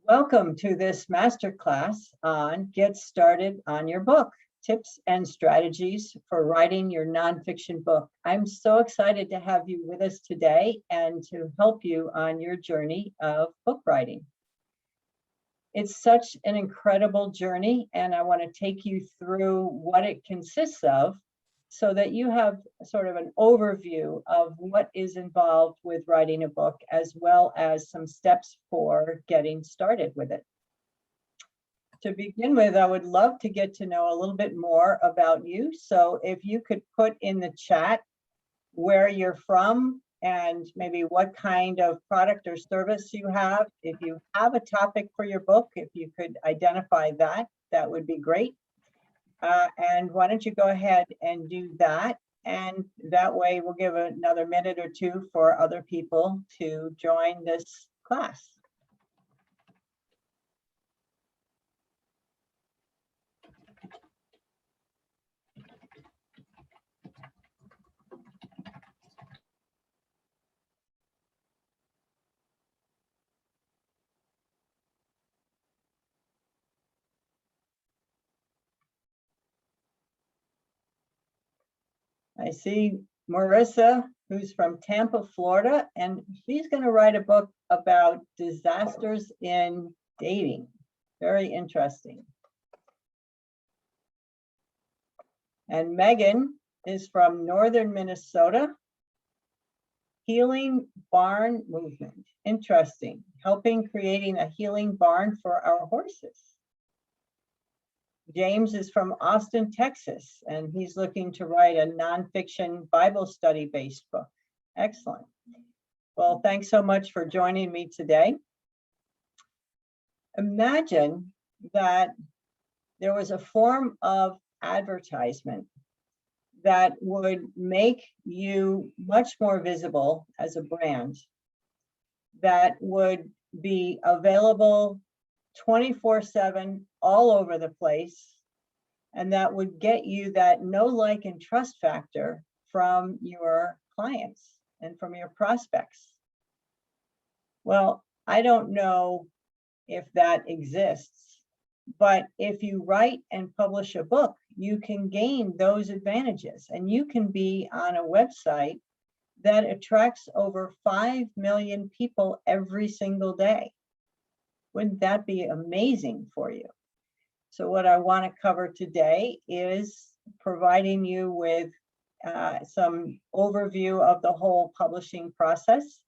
Welcome to this masterclass on Get Started on Your Book, Tips and Strategies for Writing Your Nonfiction Book. I'm so excited to have you with us today and to help you on your journey of book writing. It's such an incredible journey, and I want to take you through what it consists of so that you have sort of an overview of what is involved with writing a book, as well as some steps for getting started with it. To begin with, I would love to get to know a little bit more about you. So if you could put in the chat where you're from and maybe what kind of product or service you have. If you have a topic for your book, if you could identify that, that would be great. And why don't you go ahead and do that? And that way we'll give another minute or two for other people to join this class. I see Marissa, who's from Tampa, Florida, and she's going to write a book about disasters in dating. Very interesting. And Megan is from northern Minnesota. Healing barn movement. Interesting. Helping creating a healing barn for our horses. James is from Austin, Texas, and he's looking to write a nonfiction Bible study-based book. Excellent. Well, thanks so much for joining me today. Imagine that there was a form of advertisement that would make you much more visible as a brand, that would be available 24/7 all over the place, and that would get you that know, like, and trust factor from your clients and from your prospects. Well, I don't know if that exists, but if you write and publish a book, you can gain those advantages, and you can be on a website that attracts over 5 million people every single day. Wouldn't that be amazing for you? So what I want to cover today is providing you with some overview of the whole publishing process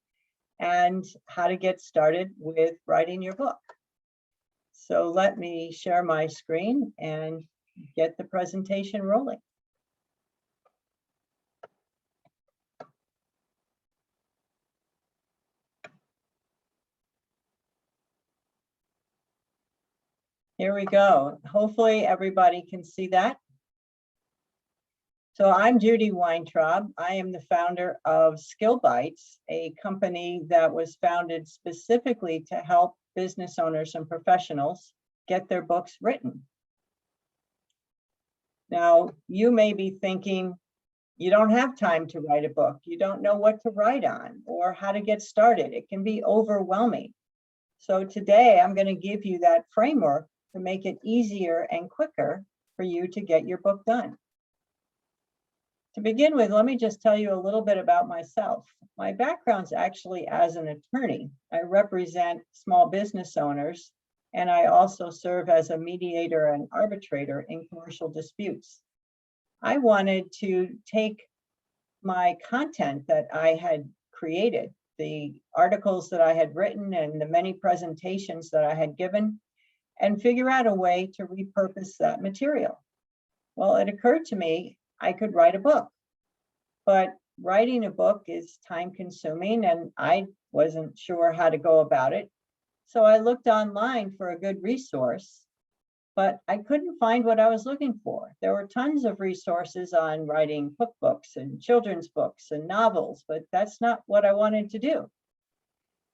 and how to get started with writing your book. So let me share my screen and get the presentation rolling. Here we go. Hopefully everybody can see that. So I'm Judy Weintraub. I am the founder of Skill Bites, a company that was founded specifically to help business owners and professionals get their books written. Now, you may be thinking, you don't have time to write a book. You don't know what to write on or how to get started. It can be overwhelming. So today I'm going to give you that framework to make it easier and quicker for you to get your book done. To begin with, let me just tell you a little bit about myself. My background's actually as an attorney. I represent small business owners, and I also serve as a mediator and arbitrator in commercial disputes. I wanted to take my content that I had created, the articles that I had written and the many presentations that I had given, and figure out a way to repurpose that material. Well, it occurred to me I could write a book, but writing a book is time consuming and I wasn't sure how to go about it. So I looked online for a good resource, but I couldn't find what I was looking for. There were tons of resources on writing cookbooks and children's books and novels, but that's not what I wanted to do.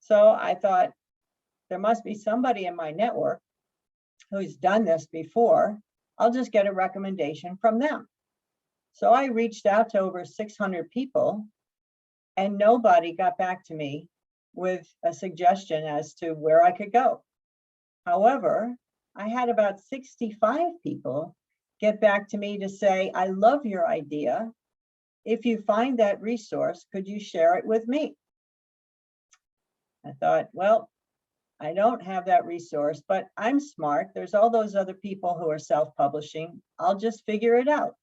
So I thought there must be somebody in my network who's done this before. I'll just get a recommendation from them. So I reached out to over 600 people and nobody got back to me with a suggestion as to where I could go. However, I had about 65 people get back to me to say, I love your idea. If you find that resource, could you share it with me? I thought, well, I don't have that resource, but I'm smart. There's all those other people who are self-publishing. I'll just figure it out.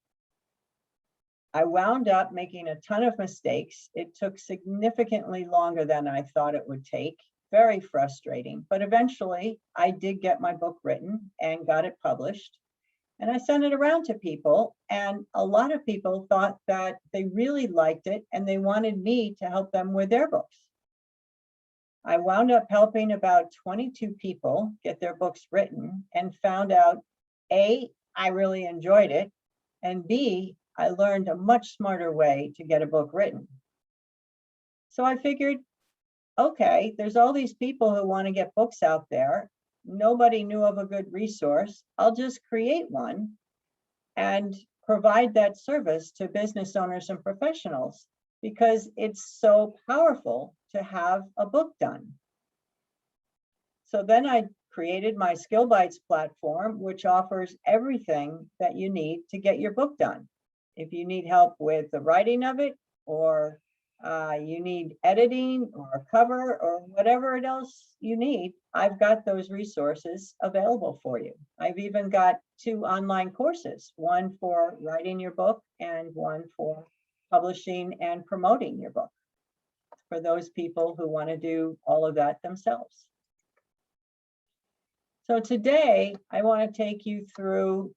I wound up making a ton of mistakes. It took significantly longer than I thought it would take. Very frustrating, but eventually I did get my book written and got it published. And I sent it around to people, and a lot of people thought that they really liked it and they wanted me to help them with their books. I wound up helping about 22 people get their books written and found out, A, I really enjoyed it, and B, I learned a much smarter way to get a book written. So I figured, okay, there's all these people who want to get books out there. Nobody knew of a good resource. I'll just create one and provide that service to business owners and professionals because it's so powerful to have a book done. So then I created my Skill Bites platform, which offers everything that you need to get your book done. If you need help with the writing of it, or you need editing or a cover or whatever else you need, I've got those resources available for you. I've even got 2 online courses, one for writing your book and one for publishing and promoting your book for those people who want to do all of that themselves. So today I want to take you through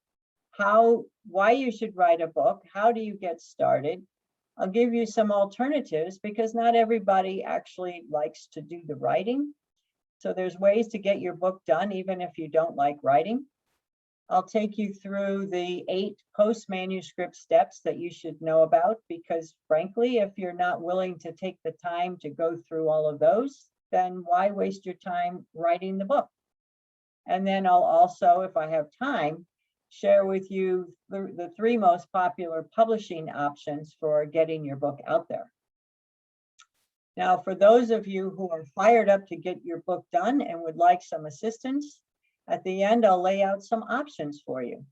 why you should write a book. How do you get started? I'll give you some alternatives because not everybody actually likes to do the writing. So there's ways to get your book done even if you don't like writing. I'll take you through the 8 post-manuscript steps that you should know about because frankly, if you're not willing to take the time to go through all of those, then why waste your time writing the book? And then I'll also, if I have time, share with you the 3 most popular publishing options for getting your book out there. Now, for those of you who are fired up to get your book done and would like some assistance, at the end, I'll lay out some options for you.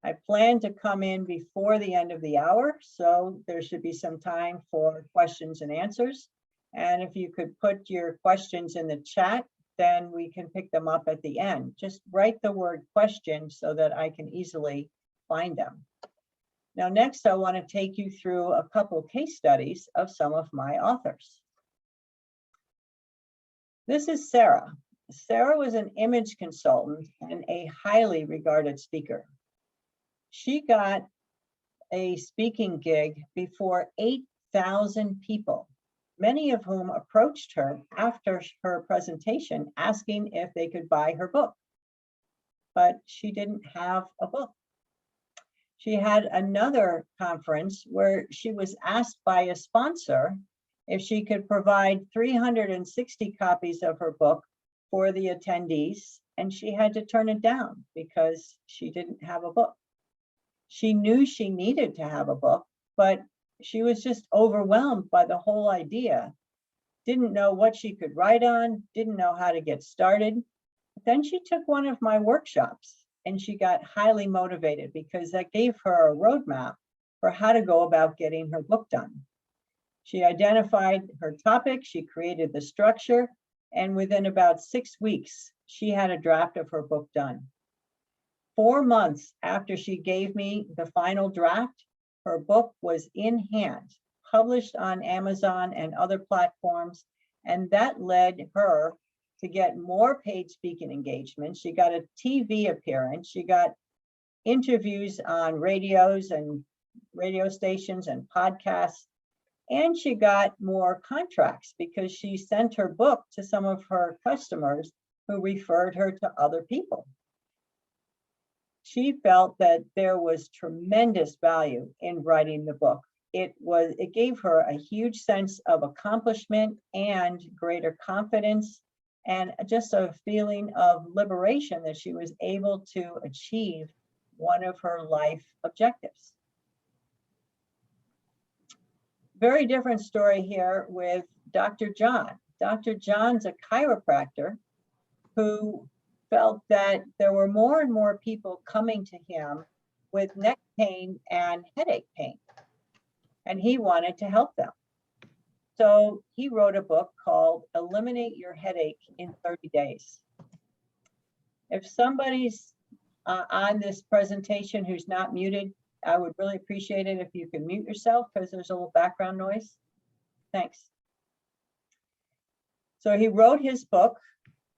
I plan to come in before the end of the hour, so there should be some time for questions and answers. And if you could put your questions in the chat, then we can pick them up at the end. Just write the word question so that I can easily find them. Now, next, I want to take you through a couple case studies of some of my authors. This is Sarah. Sarah was an image consultant and a highly regarded speaker. She got a speaking gig before 8,000 people, many of whom approached her after her presentation asking if they could buy her book. But she didn't have a book. She had another conference where she was asked by a sponsor if she could provide 360 copies of her book for the attendees, and she had to turn it down because she didn't have a book. She knew she needed to have a book, but she was just overwhelmed by the whole idea, didn't know what she could write on, didn't know how to get started. But then she took one of my workshops and she got highly motivated because that gave her a roadmap for how to go about getting her book done. She identified her topic, she created the structure, and within about 6 weeks, she had a draft of her book done. 4 months after she gave me the final draft, her book was in hand, published on Amazon and other platforms, and that led her to get more paid speaking engagements. She got a TV appearance, she got interviews on radios and radio stations and podcasts, and she got more contracts because she sent her book to some of her customers who referred her to other people. She felt that there was tremendous value in writing the book. It gave her a huge sense of accomplishment and greater confidence and just a feeling of liberation that she was able to achieve one of her life objectives. Very different story here with Dr. John. Dr. John's a chiropractor who felt that there were more and more people coming to him with neck pain and headache pain, and he wanted to help them. So he wrote a book called Eliminate Your Headache in 30 Days. If somebody's on this presentation who's not muted, I would really appreciate it if you could mute yourself because there's a little background noise. Thanks. So he wrote his book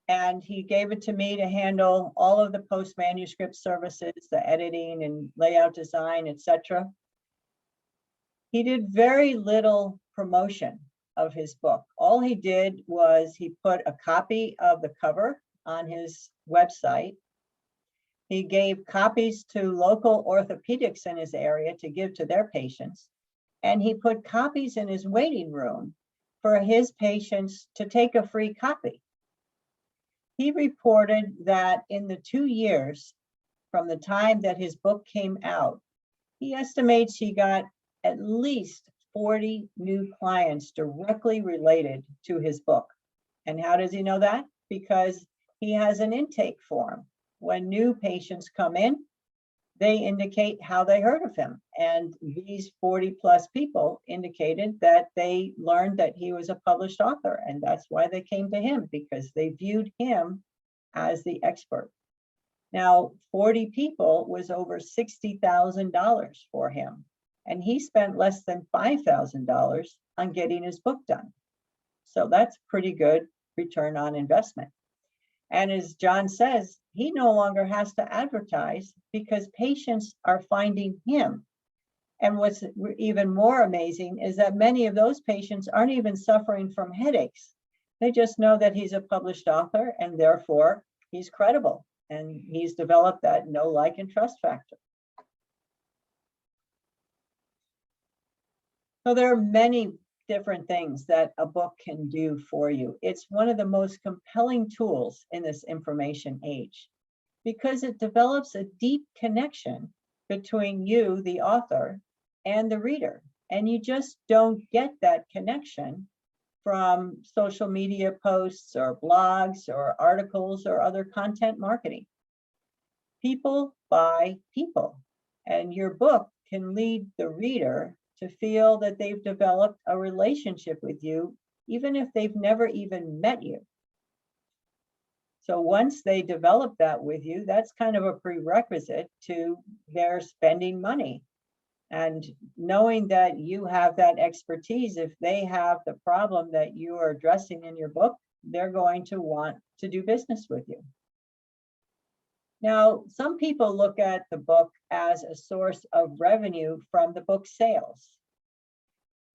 and he gave it to me to handle all of the post-manuscript services, the editing and layout design, etc. He did very little promotion of his book. All he did was he put a copy of the cover on his website. He gave copies to local orthopedics in his area to give to their patients. And he put copies in his waiting room for his patients to take a free copy. He reported that in the 2 years from the time that his book came out, he estimates he got at least 40 new clients directly related to his book. And how does he know that? Because he has an intake form. When new patients come in, they indicate how they heard of him. And these 40 plus people indicated that they learned that he was a published author. And that's why they came to him, because they viewed him as the expert. Now, 40 people was over $60,000 for him. And he spent less than $5,000 on getting his book done. So that's pretty good return on investment. And as John says, he no longer has to advertise because patients are finding him. And what's even more amazing is that many of those patients aren't even suffering from headaches. They just know that he's a published author and therefore he's credible. And he's developed that know, like, and trust factor. So there are many different things that a book can do for you. It's one of the most compelling tools in this information age because it develops a deep connection between you, the author, and the reader. And you just don't get that connection from social media posts or blogs or articles or other content marketing. People buy people, and your book can lead the reader to feel that they've developed a relationship with you, even if they've never even met you. So once they develop that with you, that's kind of a prerequisite to their spending money. And knowing that you have that expertise, if they have the problem that you are addressing in your book, they're going to want to do business with you. Now, some people look at the book as a source of revenue from the book sales.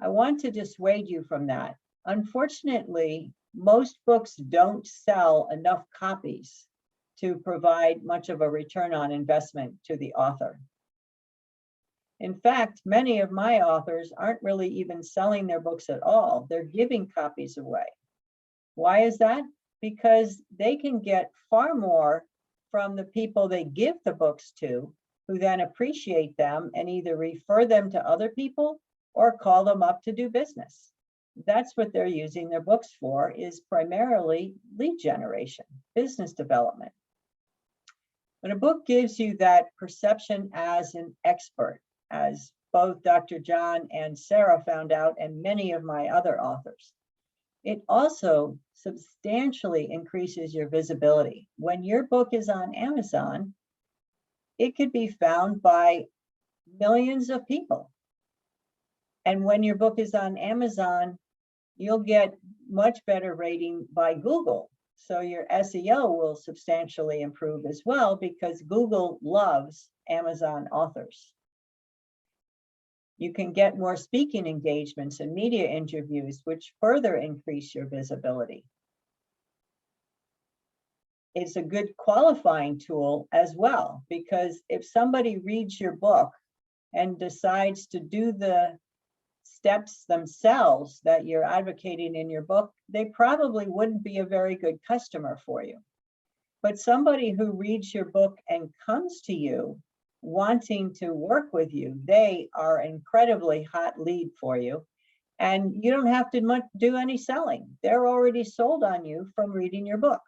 I want to dissuade you from that. Unfortunately, most books don't sell enough copies to provide much of a return on investment to the author. In fact, many of my authors aren't really even selling their books at all. They're giving copies away. Why is that? Because they can get far more from the people they give the books to, who then appreciate them and either refer them to other people or call them up to do business. That's what they're using their books for, is primarily lead generation, business development. When a book gives you that perception as an expert, as both Dr. John and Sarah found out, and many of my other authors, it also substantially increases your visibility. When your book is on Amazon, it could be found by millions of people. And when your book is on Amazon, you'll get much better rating by Google. So your SEO will substantially improve as well because Google loves Amazon authors. You can get more speaking engagements and media interviews, which further increase your visibility. It's a good qualifying tool as well, because if somebody reads your book and decides to do the steps themselves that you're advocating in your book, they probably wouldn't be a very good customer for you. But somebody who reads your book and comes to you wanting to work with you, they are an incredibly hot lead for you. And you don't have to do any selling. They're already sold on you from reading your book.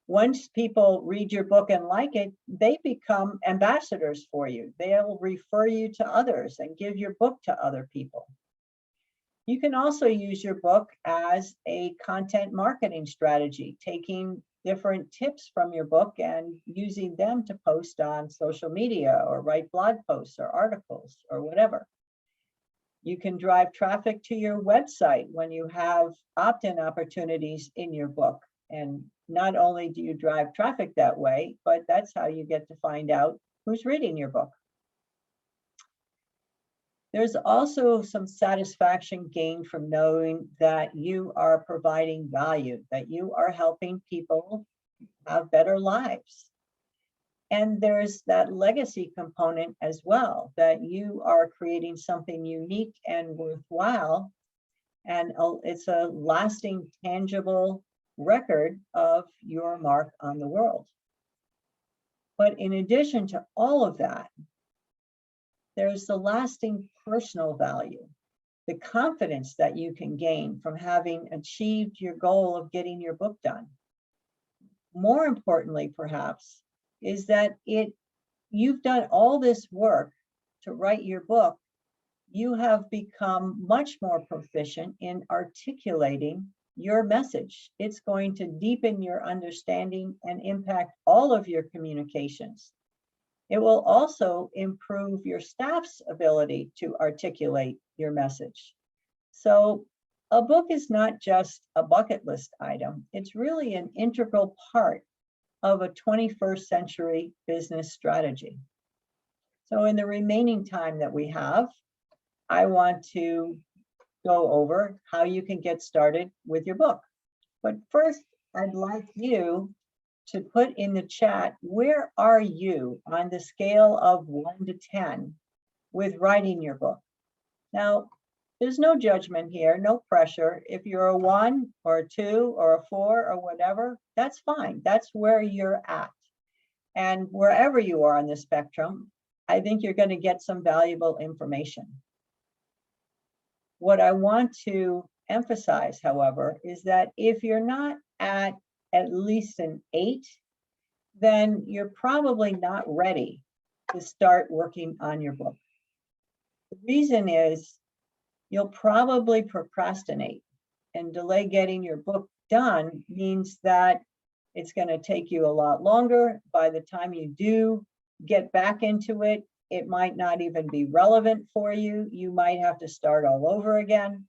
Once people read your book and like it, they become ambassadors for you. They'll refer you to others and give your book to other people. You can also use your book as a content marketing strategy, taking different tips from your book and using them to post on social media or write blog posts or articles or whatever. You can drive traffic to your website when you have opt-in opportunities in your book. And not only do you drive traffic that way, but that's how you get to find out who's reading your book. There's also some satisfaction gained from knowing that you are providing value, that you are helping people have better lives. And there's that legacy component as well, that you are creating something unique and worthwhile. And it's a lasting, tangible record of your mark on the world. But in addition to all of that, there's the lasting personal value, the confidence that you can gain from having achieved your goal of getting your book done. More importantly, perhaps, is that you've done all this work to write your book. You have become much more proficient in articulating your message. It's going to deepen your understanding and impact all of your communications. It will also improve your staff's ability to articulate your message. So a book is not just a bucket list item. It's really an integral part of a 21st century business strategy. So in the remaining time that we have, I want to go over how you can get started with your book. But first, I'd like you to put in the chat, where are you on the scale of 1 to 10 with writing your book? Now, there's no judgment here, no pressure. If you're a 1 or a 2 or a 4 or whatever, that's fine. That's where you're at. And wherever you are on the spectrum, I think you're going to get some valuable information. What I want to emphasize, however, is that if you're not at least an 8, then you're probably not ready to start working on your book. The reason is you'll probably procrastinate, and delay getting your book done means that it's going to take you a lot longer. By the time you do get back into it, it might not even be relevant for you. You might have to start all over again.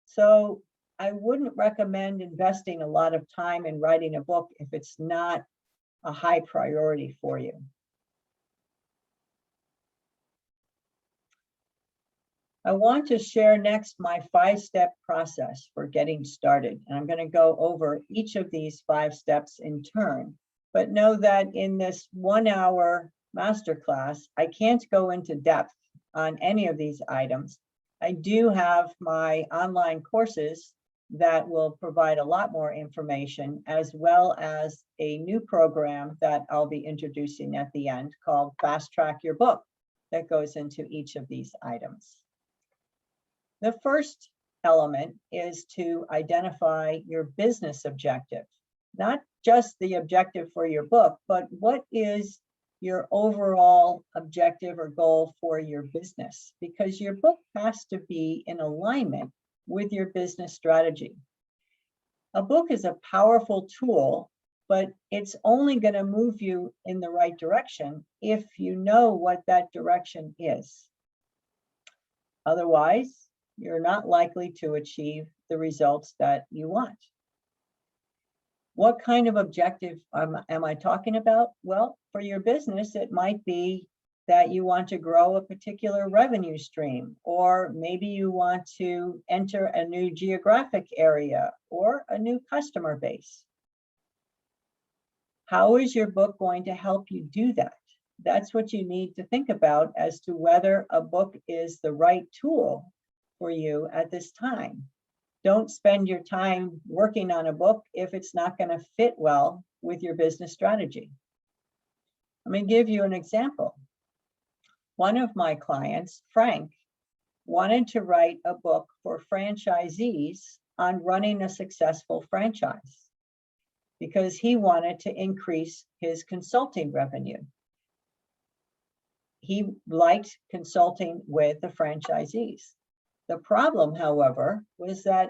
So I wouldn't recommend investing a lot of time in writing a book if it's not a high priority for you. I want to share next my 5-step process for getting started. And I'm going to go over each of these 5 steps in turn. But know that in this 1-hour masterclass, I can't go into depth on any of these items. I do have my online courses that will provide a lot more information, as well as a new program that I'll be introducing at the end called Fast Track Your Book that goes into each of these items. The first element is to identify your business objective, not just the objective for your book, but what is your overall objective or goal for your business, because your book has to be in alignment with your business strategy. A book is a powerful tool, but it's only going to move you in the right direction if you know what that direction is. Otherwise, you're not likely to achieve the results that you want. What kind of objective am I talking about? Well, for your business, it might be that you want to grow a particular revenue stream, or maybe you want to enter a new geographic area or a new customer base. How is your book going to help you do that? That's what you need to think about as to whether a book is the right tool for you at this time. Don't spend your time working on a book if it's not going to fit well with your business strategy. Let me give you an example. One of my clients, Frank, wanted to write a book for franchisees on running a successful franchise. because he wanted to increase his consulting revenue. He liked consulting with the franchisees. The problem, however, was that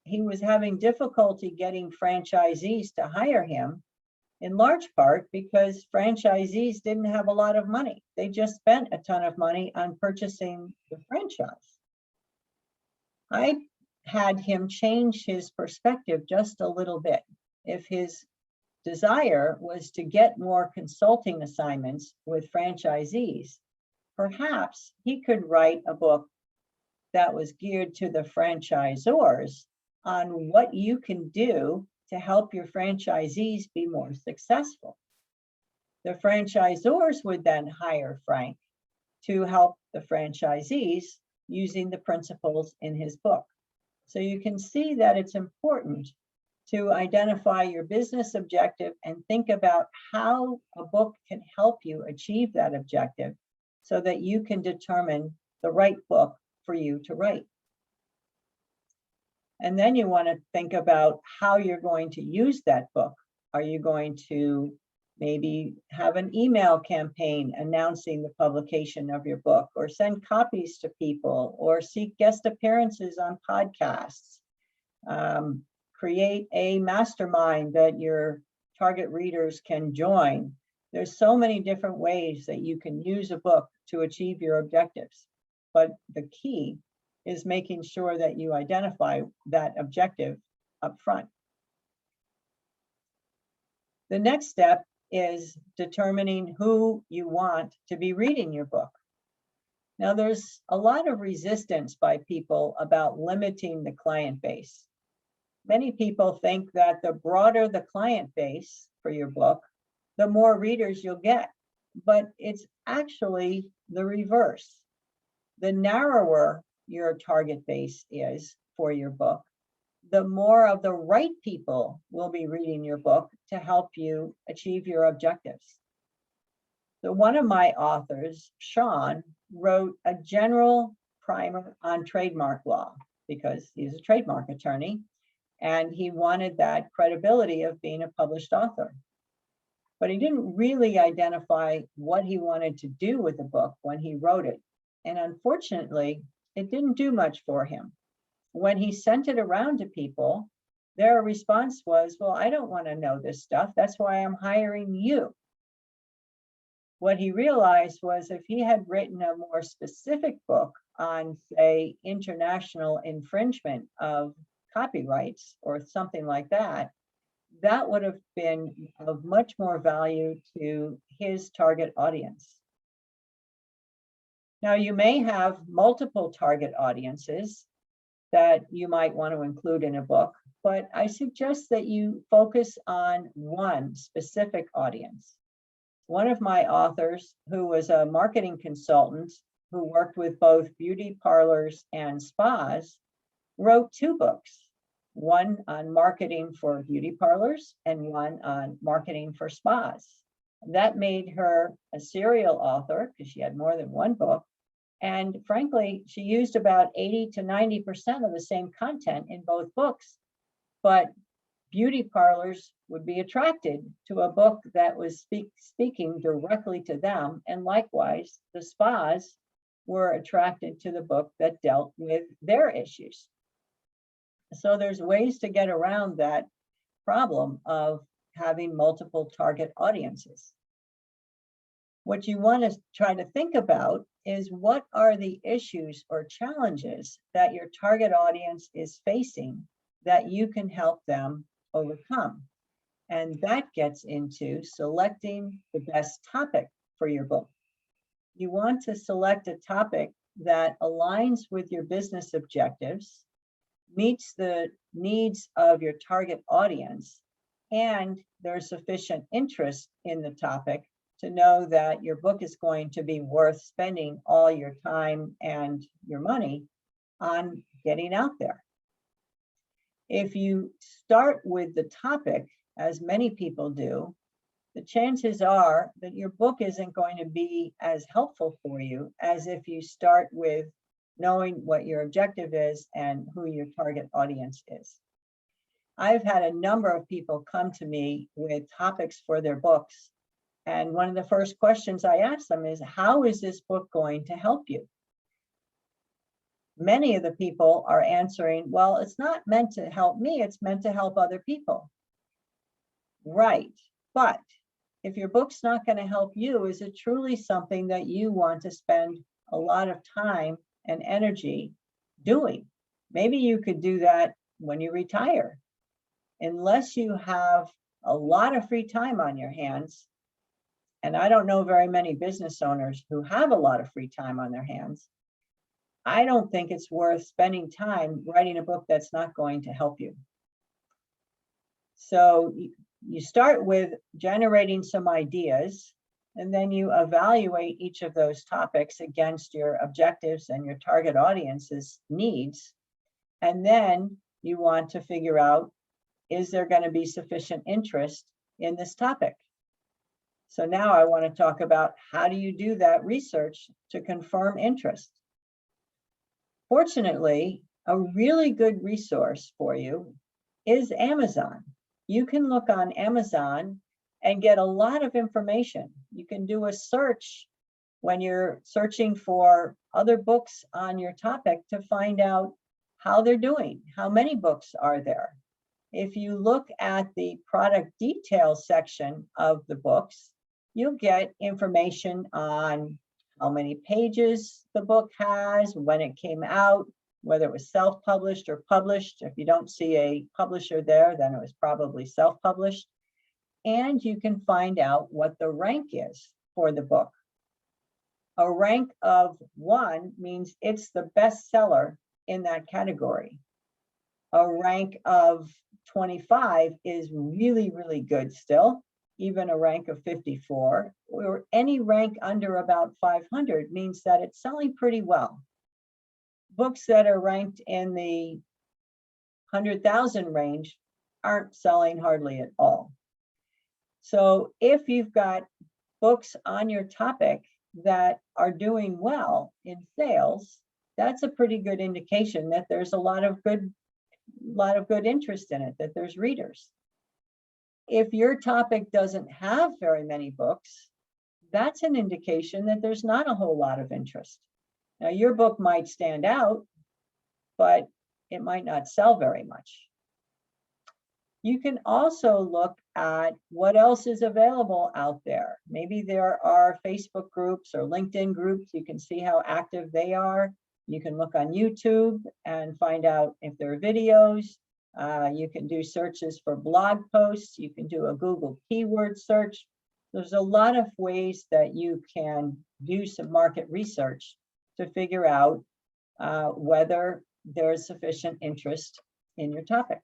he was having difficulty getting franchisees to hire him, in large part because franchisees didn't have a lot of money. They just spent a ton of money on purchasing the franchise. I had him change his perspective just a little bit. If his desire was to get more consulting assignments with franchisees, perhaps he could write a book that was geared to the franchisors on what you can do to help your franchisees be more successful. The franchisors would then hire Frank to help the franchisees using the principles in his book. So you can see that it's important to identify your business objective and think about how a book can help you achieve that objective so that you can determine the right book for you to write. And then you want to think about how you're going to use that book. Are you going to maybe have an email campaign announcing the publication of your book, or send copies to people, or seek guest appearances on podcasts? Create a mastermind that your target readers can join. There's so many different ways that you can use a book to achieve your objectives. But the key is making sure that you identify that objective up front. The next step is determining who you want to be reading your book. Now, there's a lot of resistance by people about limiting the client base. Many people think that the broader the client base for your book, the more readers you'll get. But it's actually the reverse. The narrower your target base is for your book, the more of the right people will be reading your book to help you achieve your objectives. So one of my authors, Sean, wrote a general primer on trademark law because he's a trademark attorney and he wanted that credibility of being a published author. But he didn't really identify what he wanted to do with the book when he wrote it. And unfortunately, it didn't do much for him. When he sent it around to people, their response was, well, I don't want to know this stuff. That's why I'm hiring you. What he realized was if he had written a more specific book on, say, international infringement of copyrights or something like that, that would have been of much more value to his target audience. Now, you may have multiple target audiences that you might want to include in a book, but I suggest that you focus on one specific audience. One of my authors, who was a marketing consultant who worked with both beauty parlors and spas, wrote 2 books, one on marketing for beauty parlors and one on marketing for spas. That made her a serial author because she had more than one book. And frankly, she used about 80 to 90% of the same content in both books, but beauty parlors would be attracted to a book that was speaking directly to them. And likewise, the spas were attracted to the book that dealt with their issues. So there's ways to get around that problem of having multiple target audiences. What you want to try to think about is what are the issues or challenges that your target audience is facing that you can help them overcome. And that gets into selecting the best topic for your book. You want to select a topic that aligns with your business objectives, meets the needs of your target audience, and there's sufficient interest in the topic to know that your book is going to be worth spending all your time and your money on getting out there. If you start with the topic, as many people do, the chances are that your book isn't going to be as helpful for you as if you start with knowing what your objective is and who your target audience is. I've had a number of people come to me with topics for their books. And one of the first questions I ask them is, how is this book going to help you? Many of the people are answering, well, it's not meant to help me, it's meant to help other people. Right, but if your book's not going to help you, is it truly something that you want to spend a lot of time and energy doing? Maybe you could do that when you retire. Unless you have a lot of free time on your hands, and I don't know very many business owners who have a lot of free time on their hands, I don't think it's worth spending time writing a book that's not going to help you. So you start with generating some ideas, and then you evaluate each of those topics against your objectives and your target audience's needs. And then you want to figure out, is there going to be sufficient interest in this topic? So now I want to talk about, how do you do that research to confirm interest? Fortunately, a really good resource for you is Amazon. You can look on Amazon and get a lot of information. You can do a search when you're searching for other books on your topic to find out how they're doing, how many books are there. If you look at the product details section of the books, you'll get information on how many pages the book has, when it came out, whether it was self-published or published. If you don't see a publisher there, then it was probably self-published. And you can find out what the rank is for the book. A rank of 1 means it's the bestseller in that category. A rank of 25 is really, really good still. Even a rank of 54, or any rank under about 500 means that it's selling pretty well. Books that are ranked in the 100,000 range aren't selling hardly at all. So if you've got books on your topic that are doing well in sales, that's a pretty good indication that there's a lot of good interest in it, that there's readers. If your topic doesn't have very many books, that's an indication that there's not a whole lot of interest. Now, your book might stand out, but it might not sell very much. You can also look at what else is available out there. Maybe there are Facebook groups or LinkedIn groups. You can see how active they are. You can look on YouTube and find out if there are videos. You can do searches for blog posts. You can do a Google keyword search. There's a lot of ways that you can do some market research to figure out whether there's sufficient interest in your topic.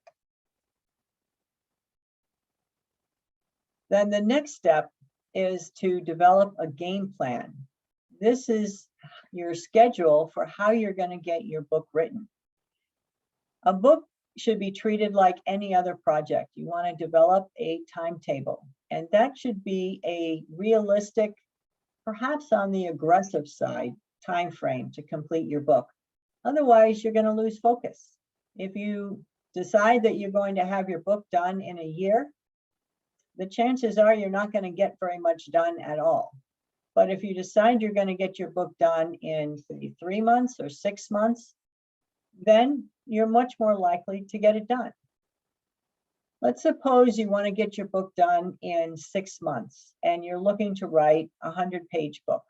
Then the next step is to develop a game plan. This is your schedule for how you're going to get your book written. A book should be treated like any other project. You want to develop a timetable, and that should be a realistic, perhaps on the aggressive side, time frame to complete your book. Otherwise, you're going to lose focus. If you decide that you're going to have your book done in a year, the chances are you're not going to get very much done at all. But if you decide you're going to get your book done in, say, 3 months or 6 months, then you're much more likely to get it done. Let's suppose you want to get your book done in 6 months and you're looking to write a 100-page book.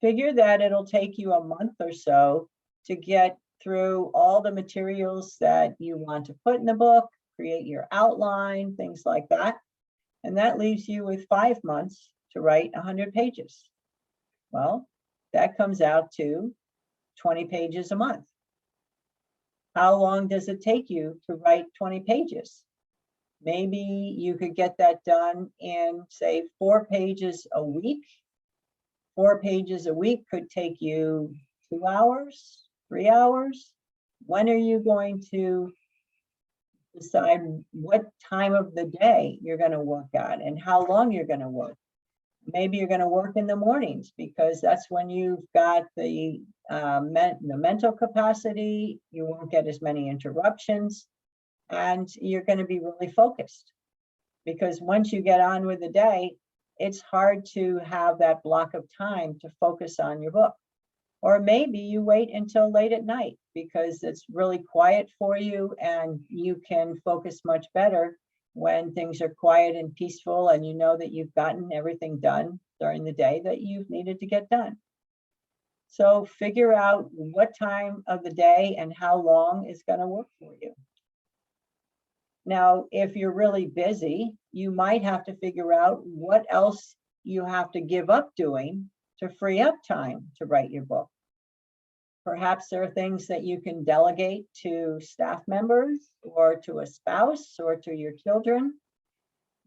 Figure that it'll take you a month or so to get through all the materials that you want to put in the book, create your outline, things like that. And that leaves you with 5 months to write 100 pages. Well, that comes out to 20 pages a month. How long does it take you to write 20 pages? Maybe you could get that done in, say, 4 pages a week. 4 pages a week could take you 2 hours, 3 hours. When are you going to decide what time of the day you're going to work at and how long you're going to work? Maybe you're going to work in the mornings because that's when you've got the mental capacity. You won't get as many interruptions. and you're going to be really focused, because once you get on with the day, it's hard to have that block of time to focus on your book. Or maybe you wait until late at night because it's really quiet for you and you can focus much better when things are quiet and peaceful and you know that you've gotten everything done during the day that you've needed to get done. So figure out what time of the day and how long is going to work for you. Now, if you're really busy, you might have to figure out what else you have to give up doing to free up time to write your book. Perhaps there are things that you can delegate to staff members or to a spouse or to your children.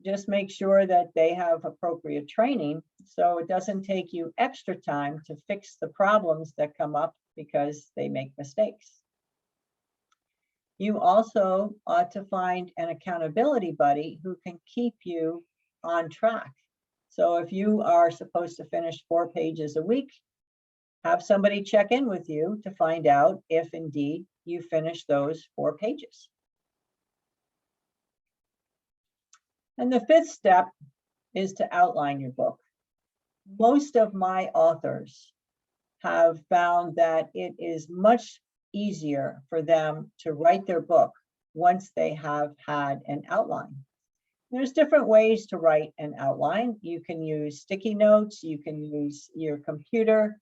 Just make sure that they have appropriate training so it doesn't take you extra time to fix the problems that come up because they make mistakes. You also ought to find an accountability buddy who can keep you on track. So if you are supposed to finish 4 pages a week, have somebody check in with you to find out if indeed you finish those 4 pages. And the 5th step is to outline your book. Most of my authors have found that it is much easier for them to write their book once they have had an outline. There's different ways to write an outline. You can use sticky notes, you can use your computer.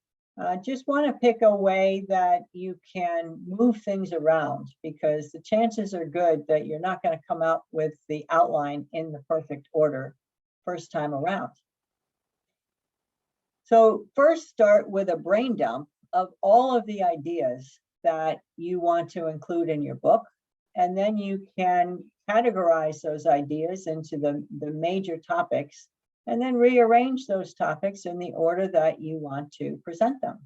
Just want to pick a way that you can move things around, because the chances are good that you're not going to come out with the outline in the perfect order first time around. So first start with a brain dump of all of the ideas that you want to include in your book, and then you can categorize those ideas into the major topics, and then rearrange those topics in the order that you want to present them.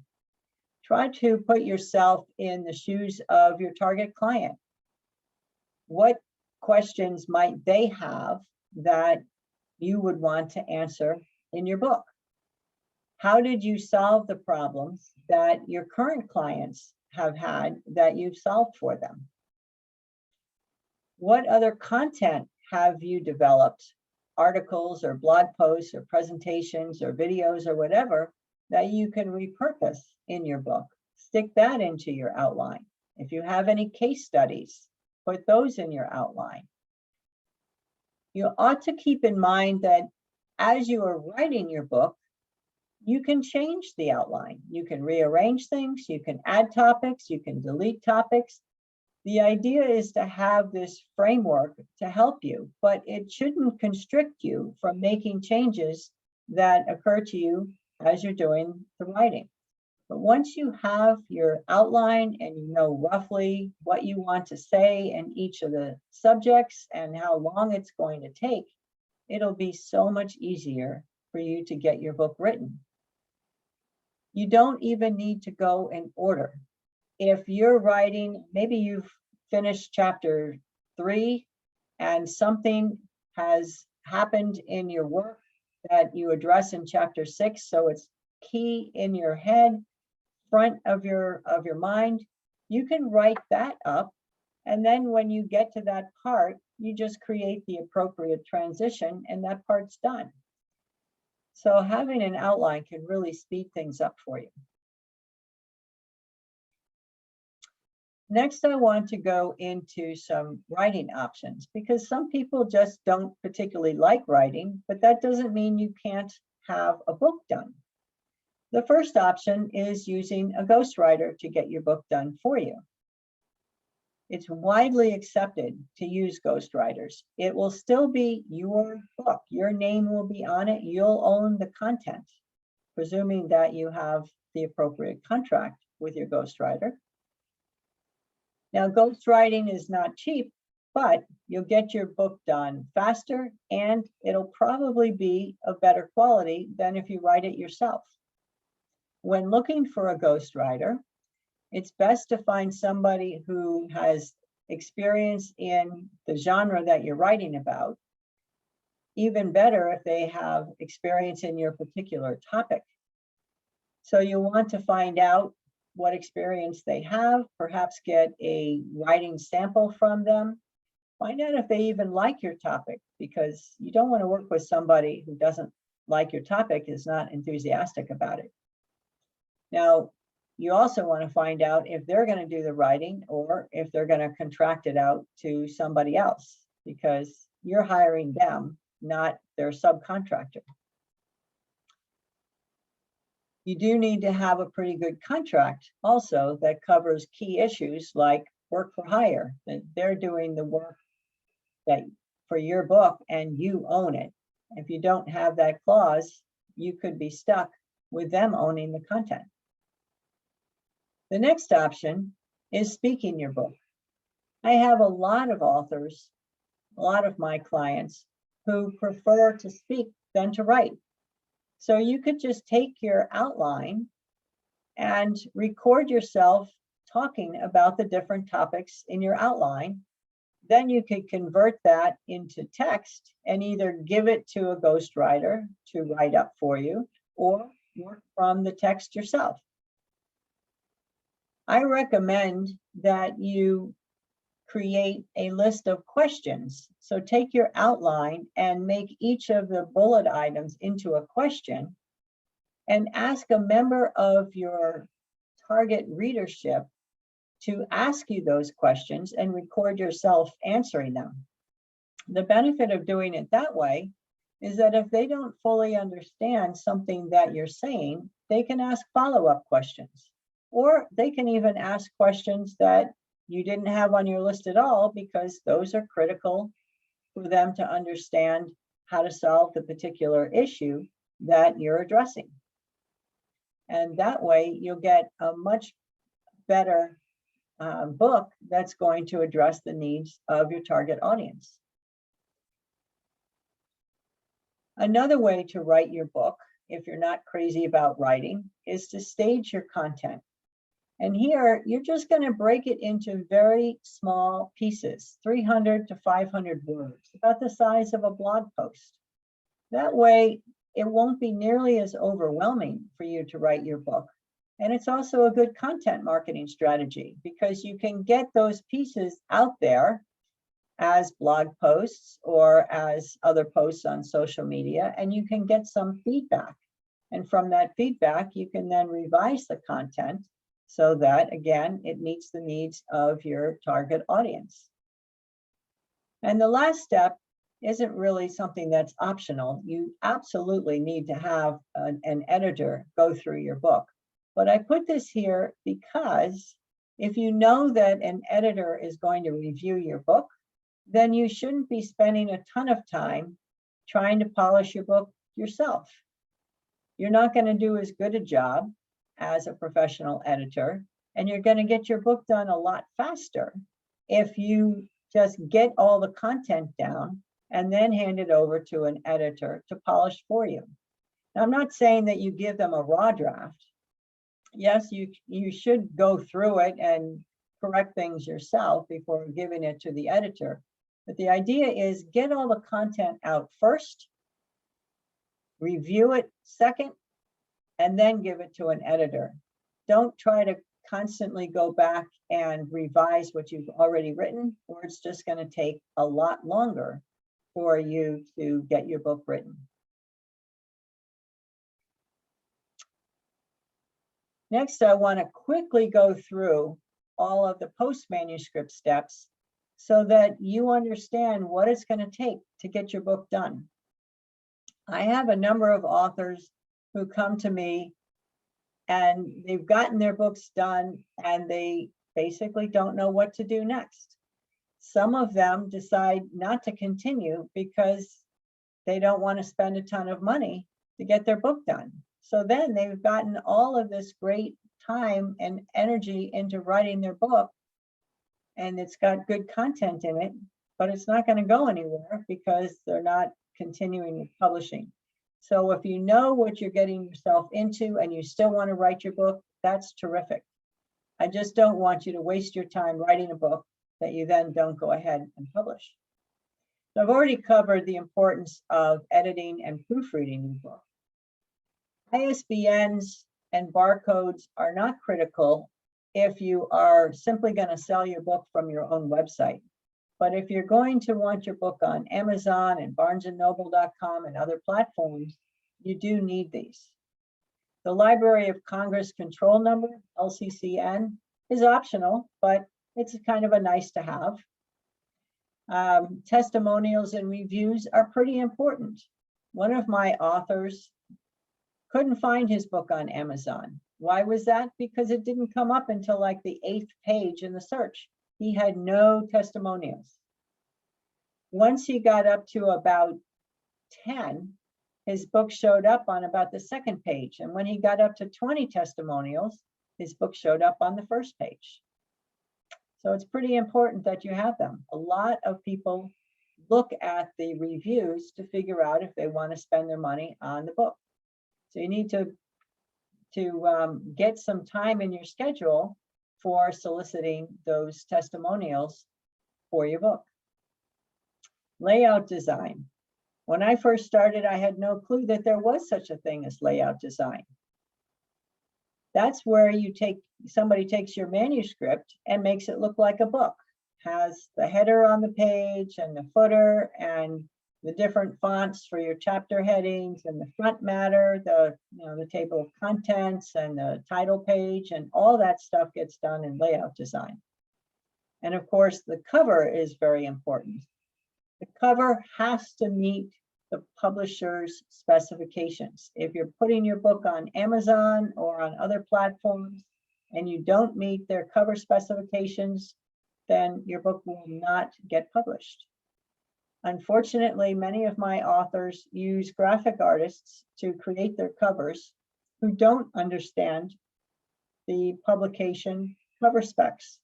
Try to put yourself in the shoes of your target client. What questions might they have that you would want to answer in your book? How did you solve the problems that your current clients have had that you've solved for them? What other content have you developed, articles or blog posts or presentations or videos or whatever, that you can repurpose in your book? Stick that into your outline. If you have any case studies, put those in your outline. You ought to keep in mind that as you are writing your book, you can change the outline. You can rearrange things, you can add topics, you can delete topics. The idea is to have this framework to help you, but it shouldn't constrict you from making changes that occur to you as you're doing the writing. But once you have your outline and you know roughly what you want to say in each of the subjects and how long it's going to take, it'll be so much easier for you to get your book written. You don't even need to go in order. If you're writing, maybe you've finished chapter 3 and something has happened in your work that you address in chapter 6, so it's key in your head, front of your mind, you can write that up, and then when you get to that part, you just create the appropriate transition and that part's done. So having an outline can really speed things up for you. Next, I want to go into some writing options, because some people just don't particularly like writing, but that doesn't mean you can't have a book done. The first option is using a ghostwriter to get your book done for you. It's widely accepted to use ghostwriters. It will still be your book. Your name will be on it. You'll own the content, presuming that you have the appropriate contract with your ghostwriter. Now, ghostwriting is not cheap, but you'll get your book done faster, and it'll probably be of better quality than if you write it yourself. When looking for a ghostwriter, it's best to find somebody who has experience in the genre that you're writing about. Even better if they have experience in your particular topic. So you want to find out what experience they have, perhaps get a writing sample from them, Find out if they even like your topic, because you don't want to work with somebody who doesn't like your topic, is not enthusiastic about it. Now, you also want to find out if they're going to do the writing or if they're going to contract it out to somebody else, because you're hiring them, not their subcontractor. You do need to have a pretty good contract also that covers key issues like work for hire, that they're doing the work that for your book and you own it. If you don't have that clause, you could be stuck with them owning the content. The next option is speaking your book. I have a lot of authors, a lot of my clients who prefer to speak than to write. So you could just take your outline and record yourself talking about the different topics in your outline. Then you could convert that into text and either give it to a ghostwriter to write up for you or work from the text yourself. I recommend that you create a list of questions. So take your outline and make each of the bullet items into a question and ask a member of your target readership to ask you those questions and record yourself answering them. The benefit of doing it that way is that if they don't fully understand something that you're saying, they can ask follow-up questions, or they can even ask questions that you didn't have on your list at all, because those are critical for them to understand how to solve the particular issue that you're addressing. And that way you'll get a much better book that's going to address the needs of your target audience. Another way to write your book, if you're not crazy about writing, is to stage your content. And here, you're just going to break it into very small pieces, 300 to 500 words, about the size of a blog post. That way, it won't be nearly as overwhelming for you to write your book. And it's also a good content marketing strategy, because you can get those pieces out there as blog posts or as other posts on social media, and you can get some feedback. And from that feedback, you can then revise the content so that, again, it meets the needs of your target audience. And the last step isn't really something that's optional. You absolutely need to have an editor go through your book. But I put this here because if you know that an editor is going to review your book, then you shouldn't be spending a ton of time trying to polish your book yourself. You're not going to do as good a job as a professional editor, and you're going to get your book done a lot faster if you just get all the content down and then hand it over to an editor to polish for you. Now, I'm not saying that you give them a raw draft. Yes, you should go through it and correct things yourself before giving it to the editor. But the idea is get all the content out first, review it second, and then give it to an editor. Don't try to constantly go back and revise what you've already written, or it's just going to take a lot longer for you to get your book written. Next, I want to quickly go through all of the post-manuscript steps so that you understand what it's going to take to get your book done. I have a number of authors who come to me and they've gotten their books done and they basically don't know what to do next. Some of them decide not to continue because they don't want to spend a ton of money to get their book done. So then they've gotten all of this great time and energy into writing their book, and it's got good content in it, but it's not going to go anywhere because they're not continuing with publishing. So if you know what you're getting yourself into and you still want to write your book, that's terrific. I just don't want you to waste your time writing a book that you then don't go ahead and publish. So I've already covered the importance of editing and proofreading your book. ISBNs and barcodes are not critical if you are simply going to sell your book from your own website. But if you're going to want your book on Amazon and barnesandnoble.com and other platforms, you do need these. The Library of Congress control number, LCCN, is optional, but it's kind of a nice to have. Testimonials and reviews are pretty important. One of my authors couldn't find his book on Amazon. Why was that? Because it didn't come up until like the 8th page in the search. He had no testimonials. Once he got up to about 10, his book showed up on about the 2nd page. And when he got up to 20 testimonials, his book showed up on the 1st page. So it's pretty important that you have them. A lot of people look at the reviews to figure out if they want to spend their money on the book. So you need to get some time in your schedule for soliciting those testimonials for your book. Layout design. When I first started, I had no clue that there was such a thing as layout design. That's where somebody takes your manuscript and makes it look like a book. Has the header on the page and the footer and the different fonts for your chapter headings and the front matter, the table of contents and the title page, and all that stuff gets done in layout design. And of course, the cover is very important. The cover has to meet the publisher's specifications. If you're putting your book on Amazon or on other platforms and you don't meet their cover specifications, then your book will not get published. Unfortunately, many of my authors use graphic artists to create their covers who don't understand the publication cover specs.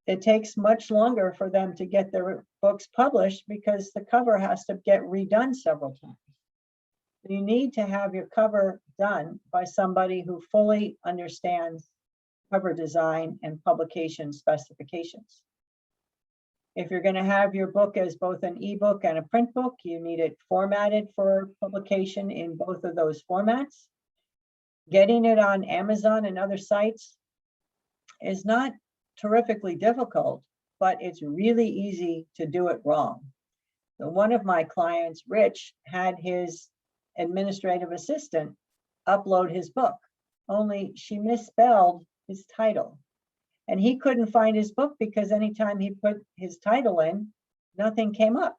It takes much longer for them to get their books published because the cover has to get redone several times. You need to have your cover done by somebody who fully understands cover design and publication specifications. If you're going to have your book as both an ebook and a print book, you need it formatted for publication in both of those formats. Getting it on Amazon and other sites is not terrifically difficult, but it's really easy to do it wrong. So one of my clients, Rich, had his administrative assistant upload his book, only she misspelled his title. And he couldn't find his book because anytime he put his title in, nothing came up.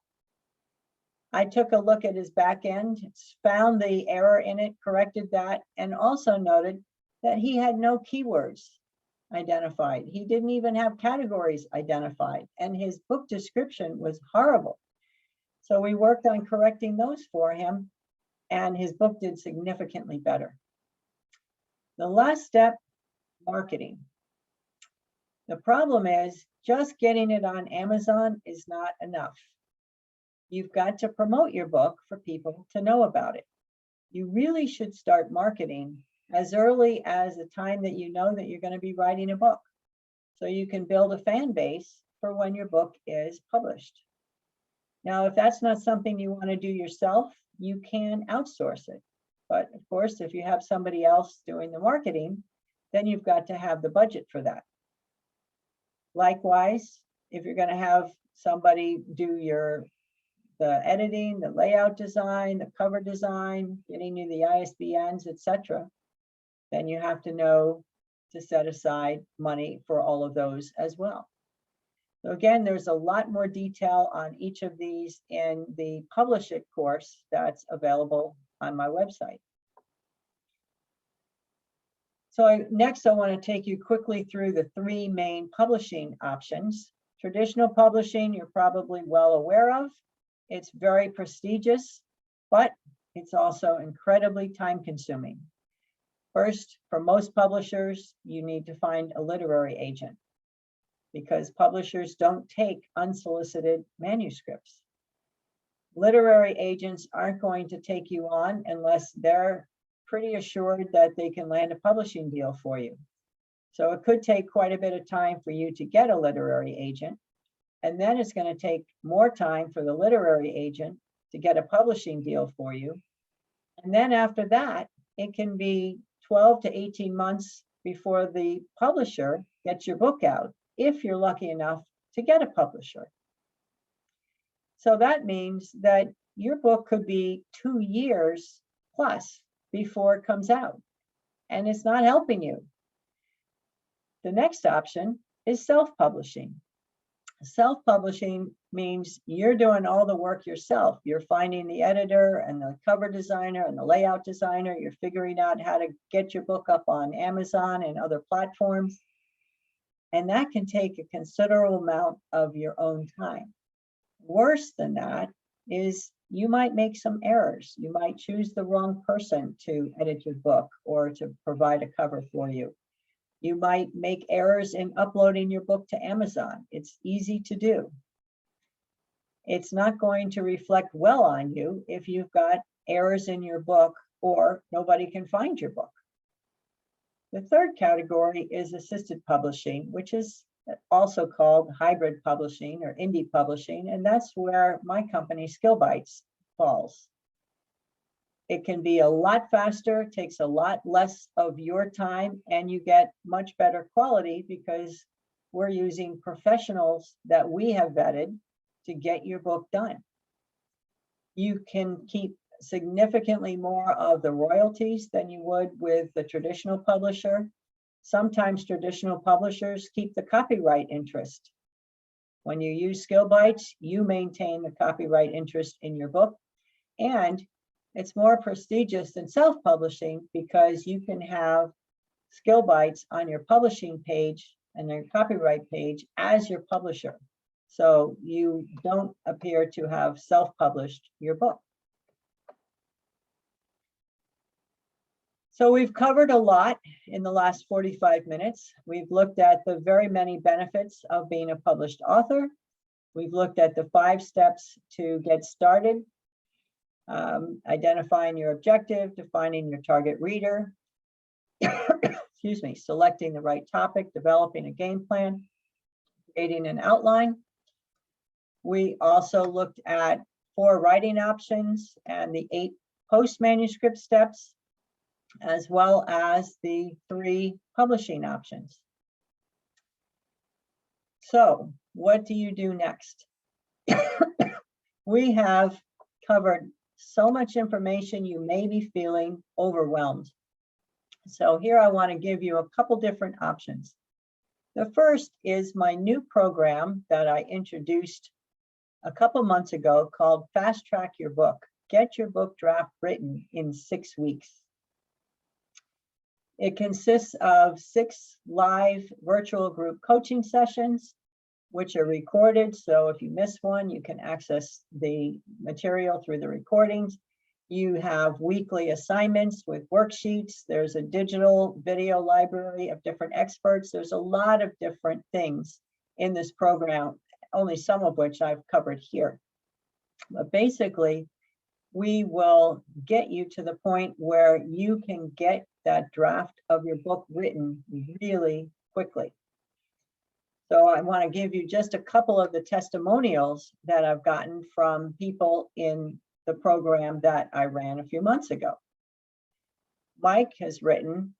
I took a look at his back end, found the error in it, corrected that, and also noted that he had no keywords identified. He didn't even have categories identified, and his book description was horrible. So we worked on correcting those for him, and his book did significantly better. The last step, marketing. The problem is just getting it on Amazon is not enough. You've got to promote your book for people to know about it. You really should start marketing as early as the time that you know that you're going to be writing a book, so you can build a fan base for when your book is published. Now, if that's not something you want to do yourself, you can outsource it. But of course, if you have somebody else doing the marketing, then you've got to have the budget for that. Likewise, if you're going to have somebody do the editing, the layout design, the cover design, getting you the ISBNs, etc., then you have to know to set aside money for all of those as well. So again, there's a lot more detail on each of these in the Publish It course that's available on my website. So next, I want to take you quickly through the 3 main publishing options. Traditional publishing, you're probably well aware of. It's very prestigious, but it's also incredibly time-consuming. First, for most publishers, you need to find a literary agent because publishers don't take unsolicited manuscripts. Literary agents aren't going to take you on unless they're pretty assured that they can land a publishing deal for you. So it could take quite a bit of time for you to get a literary agent. And then it's going to take more time for the literary agent to get a publishing deal for you. And then after that, it can be 12 to 18 months before the publisher gets your book out, if you're lucky enough to get a publisher. So that means that your book could be 2 years plus before it comes out, and it's not helping you. The next option is self-publishing. Self-publishing means you're doing all the work yourself. You're finding the editor and the cover designer and the layout designer. You're figuring out how to get your book up on Amazon and other platforms. And that can take a considerable amount of your own time. Worse than that is you might make some errors. You might choose the wrong person to edit your book or to provide a cover for you. You might make errors in uploading your book to Amazon. It's easy to do. It's not going to reflect well on you if you've got errors in your book or nobody can find your book. The third category is assisted publishing, which is also called hybrid publishing or indie publishing, and that's where my company, SkillBytes, falls. It can be a lot faster, takes a lot less of your time, and you get much better quality because we're using professionals that we have vetted to get your book done. You can keep significantly more of the royalties than you would with the traditional publisher. Sometimes traditional publishers keep the copyright interest. When you use SkillBytes, you maintain the copyright interest in your book, and it's more prestigious than self-publishing because you can have SkillBytes on your publishing page and your copyright page as your publisher. So you don't appear to have self-published your book. So we've covered a lot in the last 45 minutes. We've looked at the very many benefits of being a published author. We've looked at the 5 steps to get started. Identifying your objective, defining your target reader, excuse me, selecting the right topic, developing a game plan, creating an outline. We also looked at 4 writing options and the 8 post-manuscript steps, as well as the 3 publishing options. So what do you do next? We have covered so much information, you may be feeling overwhelmed. So here I want to give you a couple different options. The first is my new program that I introduced a couple months ago called Fast Track Your Book. Get your book draft written in 6 weeks. It consists of 6 live virtual group coaching sessions, which are recorded. So if you miss one, you can access the material through the recordings. You have weekly assignments with worksheets. There's a digital video library of different experts. There's a lot of different things in this program, only some of which I've covered here. But basically, we will get you to the point where you can get that draft of your book written really quickly. So I want to give you just a couple of the testimonials that I've gotten from people in the program that I ran a few months ago. Mike has written,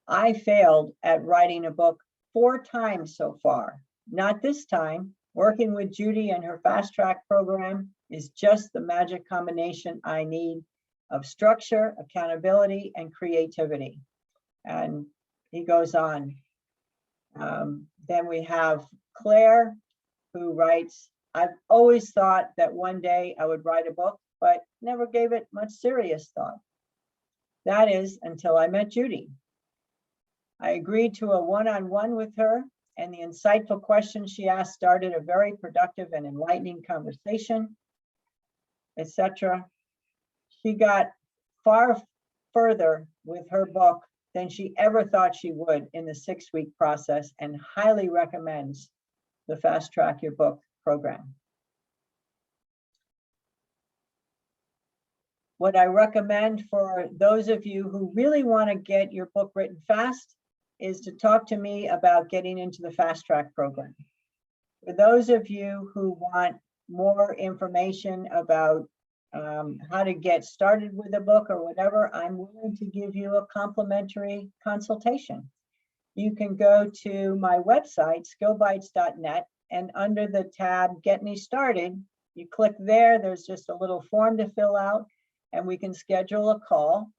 I failed at writing a book 4 times so far. Not this time. Working with Judy and her Fast Track program is just the magic combination I need of structure, accountability, and creativity. And he goes on. Then we have Claire, who writes, I've always thought that one day I would write a book, but never gave it much serious thought. That is until I met Judy. I agreed to a one-on-one with her, and the insightful questions she asked started a very productive and enlightening conversation, etc. She got far further with her book than she ever thought she would in the 6-week process, and highly recommends the Fast Track Your Book program. What I recommend for those of you who really want to get your book written fast is to talk to me about getting into the Fast Track program. For those of you who want more information about how to get started with a book or whatever, I'm willing to give you a complimentary consultation. You can go to my website, skillbytes.net, and under the tab, Get Me Started, you click there, there's just a little form to fill out, and we can schedule a call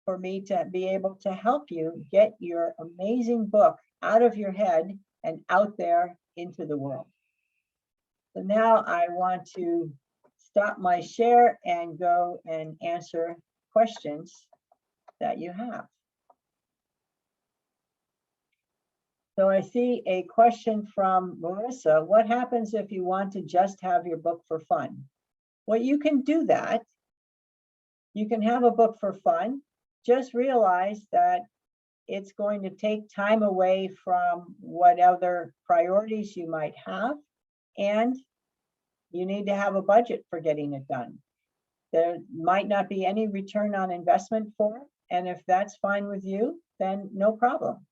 for me to be able to help you get your amazing book out of your head and out there into the world. So now I want to stop my share and go and answer questions that you have. So I see a question from Marissa. What happens if you want to just have your book for fun? Well, you can do that. You can have a book for fun. Just realize that it's going to take time away from what other priorities you might have, and you need to have a budget for getting it done. There might not be any return on investment for it, and if that's fine with you, then no problem.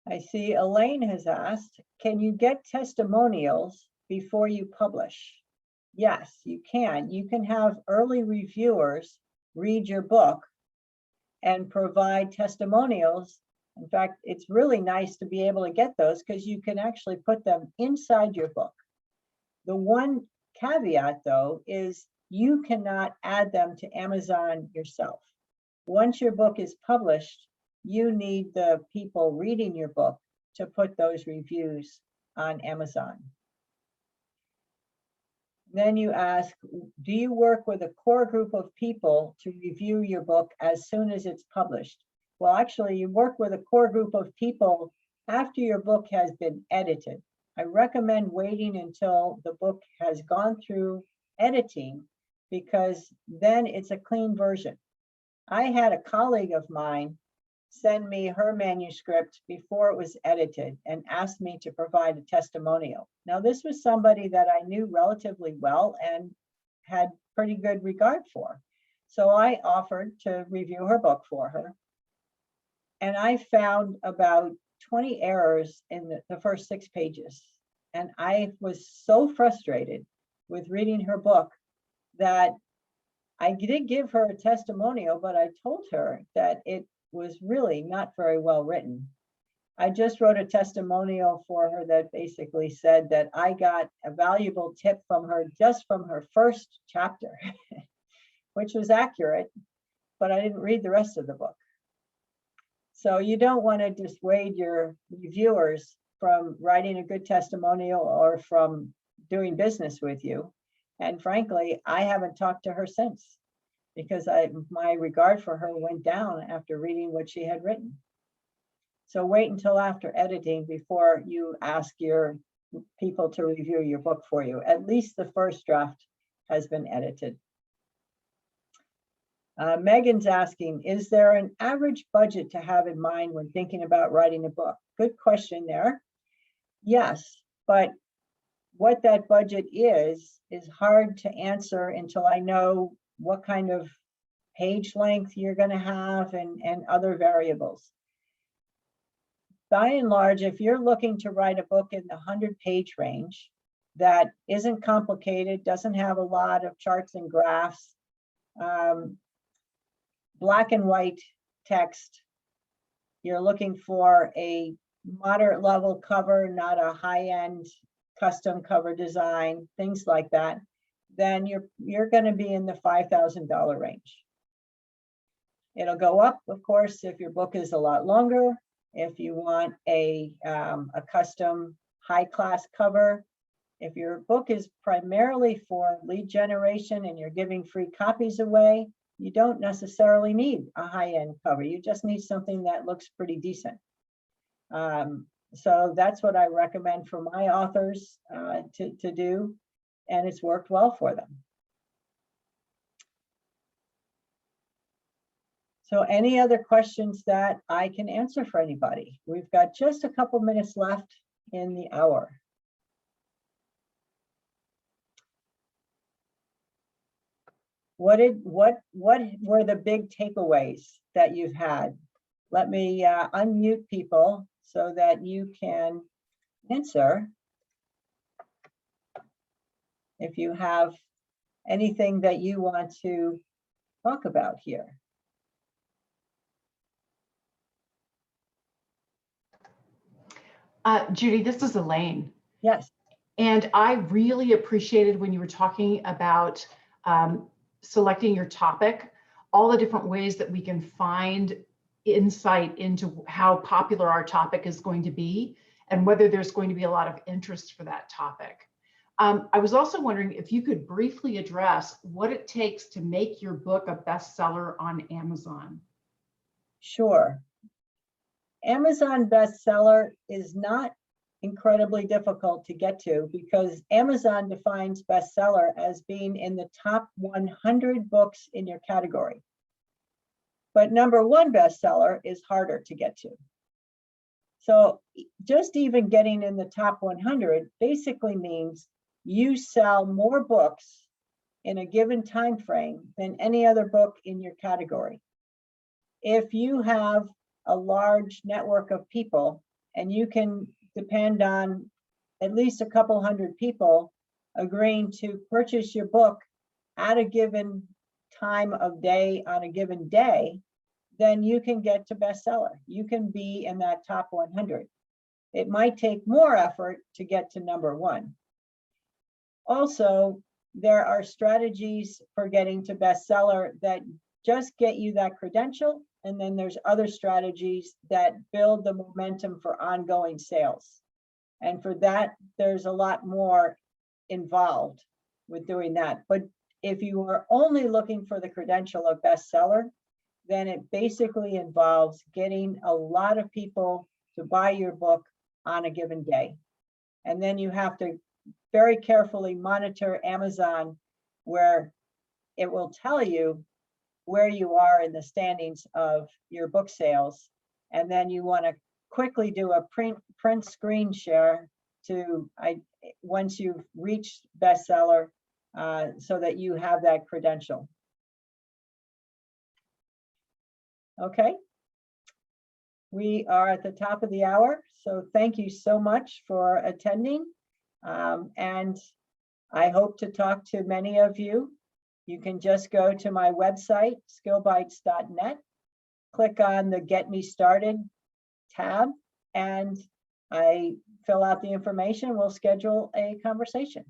I see Elaine has asked, can you get testimonials before you publish? Yes, you can. You can have early reviewers read your book and provide testimonials. In fact, it's really nice to be able to get those because you can actually put them inside your book. The one caveat, though, is you cannot add them to Amazon yourself. Once your book is published, you need the people reading your book to put those reviews on Amazon. Then you ask, do you work with a core group of people to review your book as soon as it's published? Well, actually, you work with a core group of people after your book has been edited. I recommend waiting until the book has gone through editing, because then it's a clean version. I had a colleague of mine send me her manuscript before it was edited and asked me to provide a testimonial. Now, this was somebody that I knew relatively well and had pretty good regard for. So I offered to review her book for her. And I found about 20 errors in the first 6 pages. And I was so frustrated with reading her book that I did give her a testimonial, but I told her that it was really not very well written. I just wrote a testimonial for her that basically said that I got a valuable tip from her just from her first chapter, which was accurate, but I didn't read the rest of the book. So you don't want to dissuade your reviewers from writing a good testimonial or from doing business with you. And frankly, I haven't talked to her since, because my regard for her went down after reading what she had written. So wait until after editing before you ask your people to review your book for you. At least the first draft has been edited. Megan's asking, is there an average budget to have in mind when thinking about writing a book? Good question there. Yes, but what that budget is hard to answer until I know what kind of page length you're going to have and other variables. By and large, if you're looking to write a book in the 100-page range that isn't complicated, doesn't have a lot of charts and graphs, black and white text, you're looking for a moderate level cover, not a high-end custom cover design, things like that, then you're going to be in the $5,000 range. It'll go up, of course, if your book is a lot longer. If you want a custom high-class cover. If your book is primarily for lead generation and you're giving free copies away, you don't necessarily need a high-end cover. You just need something that looks pretty decent. So that's what I recommend for my authors to do, and it's worked well for them. So any other questions that I can answer for anybody? We've got just a couple minutes left in the hour. What were the big takeaways that you've had? Let me unmute people so that you can answer if you have anything that you want to talk about here. Judy, this is Elaine. Yes. And I really appreciated when you were talking about selecting your topic, all the different ways that we can find insight into how popular our topic is going to be and whether there's going to be a lot of interest for that topic. I was also wondering if you could briefly address what it takes to make your book a bestseller on Amazon. Sure. Amazon bestseller is not incredibly difficult to get to because Amazon defines bestseller as being in the top 100 books in your category. But #1 bestseller is harder to get to. So just even getting in the top 100 basically means you sell more books in a given time frame than any other book in your category. If you have a large network of people and you can depend on at least a couple hundred people agreeing to purchase your book at a given time of day on a given day, then you can get to bestseller. You can be in that top 100. It might take more effort to get to #1. Also, there are strategies for getting to bestseller that just get you that credential. And then there's other strategies that build the momentum for ongoing sales. And for that, there's a lot more involved with doing that. But if you are only looking for the credential of bestseller, then it basically involves getting a lot of people to buy your book on a given day. And then you have to very carefully monitor Amazon, where it will tell you where you are in the standings of your book sales. And then you want to quickly do a print screen share to once you've reached bestseller so that you have that credential. Okay. We are at the top of the hour, so thank you so much for attending. And I hope to talk to many of you. You can just go to my website, skillbytes.net, click on the Get Me Started tab, and I fill out the information. We'll schedule a conversation.